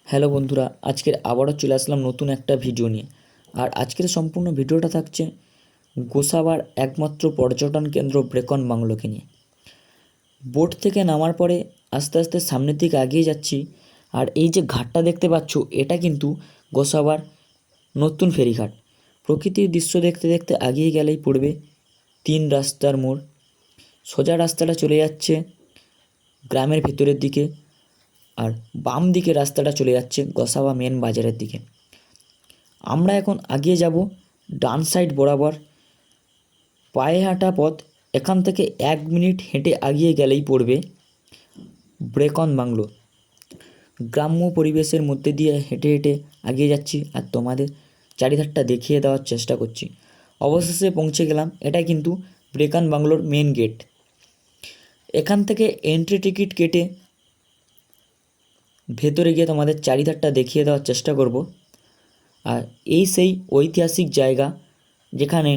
Hello বন্ধুরা, আজকের আবারও চলে আসলাম নতুন একটা ভিডিও নিয়ে। আর আজকের সম্পূর্ণ ভিডিওটা থাকছে গোসাবার একমাত্র পর্যটন কেন্দ্র ব্রেকন বাংলোকে নিয়ে। বোট থেকে নামার পরে আস্তে আস্তে সামনের দিকে এগিয়ে যাচ্ছি। আর এই যে ঘাটটা দেখতে পাচ্ছ, এটা কিন্তু গোসাবার নতুন ফেরিঘাট। প্রকৃতির দৃশ্য দেখতে দেখতে এগিয়ে গেলেই পড়বে 3 রাস্তার মোড়। সোজা রাস্তাটা চলে যাচ্ছে গ্রামের ভেতরের দিকে, আর বাম দিকে রাস্তাটা চলে যাচ্ছে গোসাবা মেন বাজারের দিকে। আমরা এখন এগিয়ে যাব ডান সাইড বরাবর। পায়ে হাঁটা পথ, এখান থেকে 1 মিনিট হেঁটে এগিয়ে গেলেই পড়বে ব্রেকন বাংলো। গ্রাম্য পরিবেশের মধ্যে দিয়ে হেঁটে হেঁটে এগিয়ে যাচ্ছি আর তোমাদের চারিধারটা দেখিয়ে দেওয়ার চেষ্টা করছি। অবশেষে পৌঁছে গেলাম। এটা কিন্তু ব্রেকন বাংলোর মেন গেট। এখান থেকে এন্ট্রি টিকিট কেটে ভেতরে গিয়ে তোমাদের চারিধারটা দেখিয়ে দেওয়ার চেষ্টা করব। আর এই সেই ঐতিহাসিক জায়গা যেখানে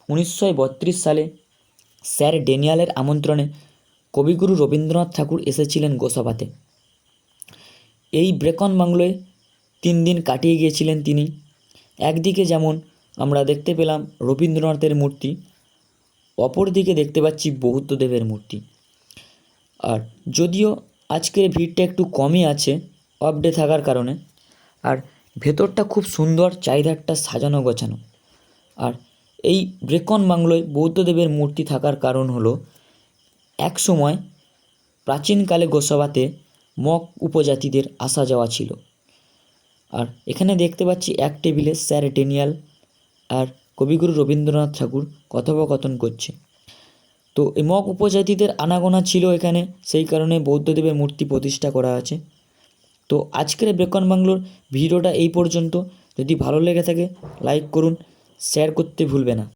1932 সালে স্যার ড্যানিয়েলের আমন্ত্রণে কবিগুরু রবীন্দ্রনাথ ঠাকুর এসেছিলেন গোসাবাতে। এই ব্রেকন বাংলোয় 3 দিন কাটিয়ে গিয়েছিলেন তিনি। একদিকে যেমন আমরা দেখতে পেলাম রবীন্দ্রনাথের মূর্তি, অপর দিকে দেখতে পাচ্ছি বৌদ্ধদেবের মূর্তি। আর যদিও আজকের ভিড়টা একটু কমই আছে অফ ডে থাকার কারণে, আর ভেতরটা খুব সুন্দর, চারিধারটা সাজানো গোছানো। আর এই ব্রেকন বাংলোয় বৌদ্ধদেবের মূর্তি থাকার কারণ হলো এক সময় প্রাচীনকালে গোসাবাতে মগ উপজাতিদের আসা যাওয়া ছিল। আর এখানে দেখতে পাচ্ছি এক টেবিলে স্যার ড্যানিয়েল আর কবিগুরু রবীন্দ্রনাথ ঠাকুর কথোপকথন করছে। তো এই মগ উপজাতিদের আনাগোনা ছিল এখানে, সেই কারণে বৌদ্ধদেবের মূর্তি প্রতিষ্ঠা করা আছে। তো আজকের ব্রেকন বাংলোর ভিডিওটা এই পর্যন্ত। যদি ভালো লেগে থাকে লাইক করুন, শেয়ার করতে ভুলবে না।